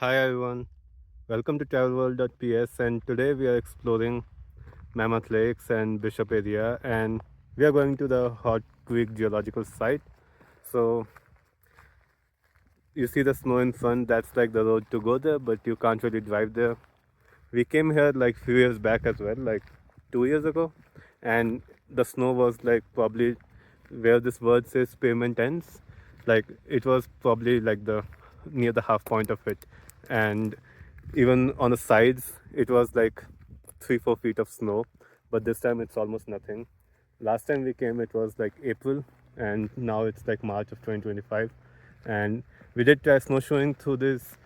Hi everyone, welcome to travelworld.ps, and today we are exploring Mammoth Lakes and Bishop area, and we are going to the Hot Creek geological site. So you see the snow in front, that's like the road to go there, but you can't really drive there. We came here like few years back as well, like 2 years ago, and the snow was like probably where this word says pavement ends. Like it was probably like the near the half point of it, and even on the sides it was like 3-4 feet of snow. But this time it's almost nothing. Last time we came it was like April, and now it's like March of 2025, and we did try snowshoeing through this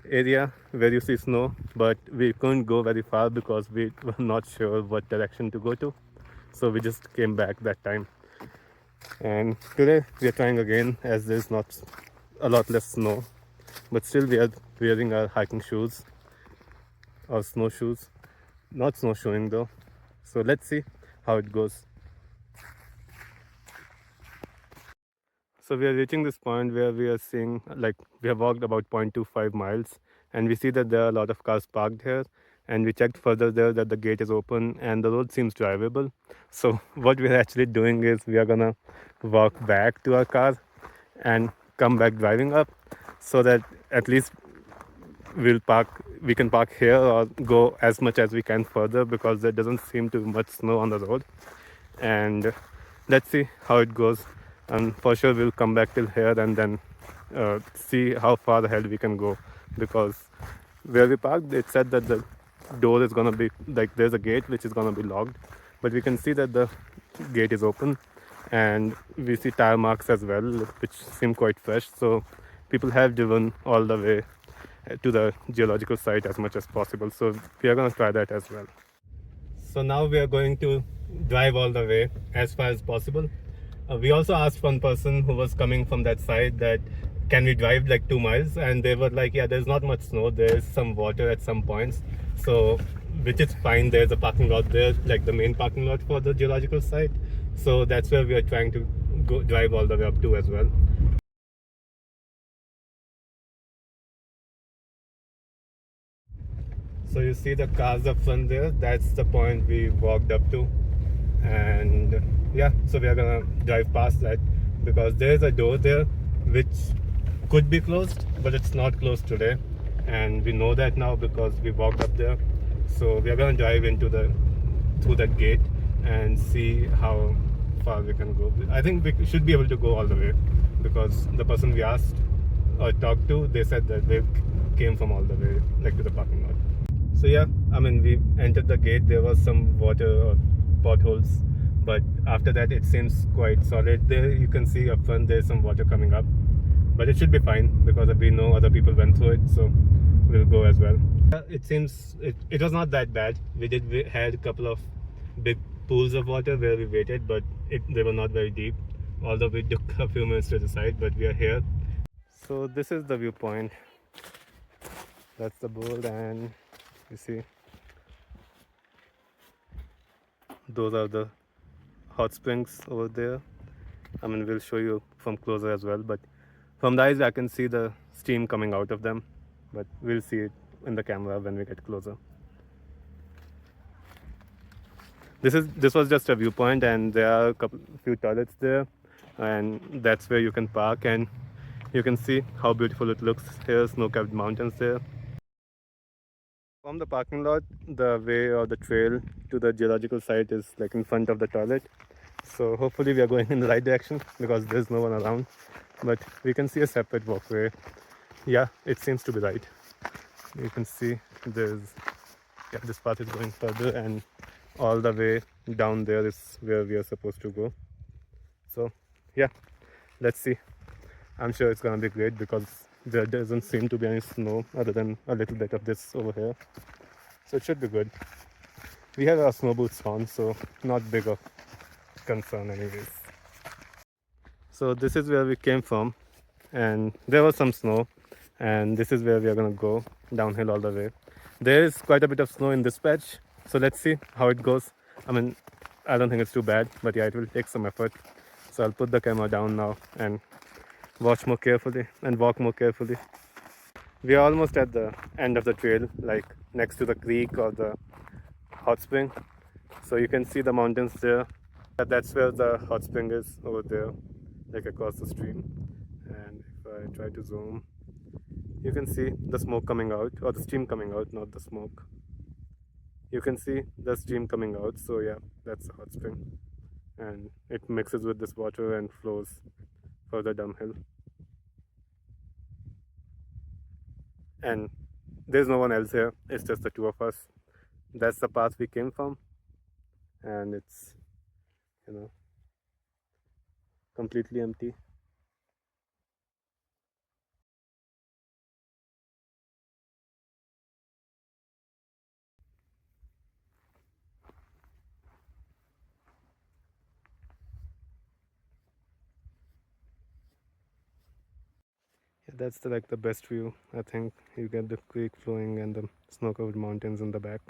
area where you see snow, but we couldn't go very far because we were not sure what direction to go to. So we just came back that time. And today we are trying again as there's not a lot less snow, but still we are wearing our hiking shoes or snowshoes. Not snowshoeing though. So let's see how it goes. So we are reaching this point where we are seeing, like, we have walked about 0.25 miles, and we see that there are a lot of cars parked here, and we checked further there that the gate is open and the road seems drivable. So what we're actually doing is we are gonna walk back to our car and come back driving up, so that at least we can park here or go as much as we can further, because there doesn't seem to be much snow on the road. And let's see how it goes, and for sure we'll come back till here and then see how far ahead we can go, because where we parked it said that the door is gonna be like, there's a gate which is gonna be locked, but we can see that the gate is open, and we see tire marks as well which seem quite fresh. So people have driven all the way to the geological site as much as possible, so we are going to try that as well. So now we are going to drive all the way as far as possible. We also asked one person who was coming from that side that can we drive like 2 miles, and they were like, yeah, there's not much snow, there's some water at some points, so which is fine. There's a parking lot there, like the main parking lot for the geological site, so that's where we are trying to go drive all the way up to as well. So you see the cars up front there, that's the point we walked up to. And yeah, so we are gonna drive past that, because there's a door there which could be closed, but it's not closed today, and we know that now because we walked up there. So we are gonna drive through that gate and see how far we can go. I think we should be able to go all the way, because the person we asked or talked to, they said that they came from all the way like to the parking lot. So yeah, I mean, we entered the gate, there was some water or potholes, but after that it seems quite solid. There you can see up front there's some water coming up, but it should be fine because we know other people went through it, so we'll go as well. It seems it was not that bad. We had a couple of big pools of water where we waited, but they were not very deep, although we took a few minutes to decide, but we are here. So this is the viewpoint, that's the board, and you see those are the hot springs over there. I mean, we'll show you from closer as well, but from the eyes I can see the steam coming out of them, but we'll see it in the camera when we get closer. This was just a viewpoint, and there are few toilets there, and that's where you can park, and you can see how beautiful it looks here, snow-capped mountains there. From the parking lot, the way or the trail to the geological site is like in front of the toilet. So hopefully we are going in the right direction, because there's no one around. But we can see a separate walkway. Yeah, it seems to be right. You can see this path is going further, and all the way down there is where we are supposed to go. So yeah, let's see. I'm sure it's gonna be great, because there doesn't seem to be any snow other than a little bit of this over here. So it should be good. We have our snow boots on, so not big of concern anyways. So this is where we came from, and there was some snow, and this is where we are gonna go downhill all the way. There is quite a bit of snow in this patch, so let's see how it goes. I mean, I don't think it's too bad, but yeah, it will take some effort. So I'll put the camera down now and watch more carefully and walk more carefully. We are almost at the end of the trail, like next to the creek or the hot spring. So you can see the mountains there. That's where the hot spring is, over there, like across the stream. And if I try to zoom, you can see the smoke coming out, or the steam coming out, not the smoke. You can see the steam coming out. So yeah, that's the hot spring, and it mixes with this water and flows further downhill. And there's no one else here, it's just the two of us. That's the path we came from, and it's, you know, completely empty. Yeah, that's like the best view. I think you get the creek flowing and the snow-covered mountains in the back.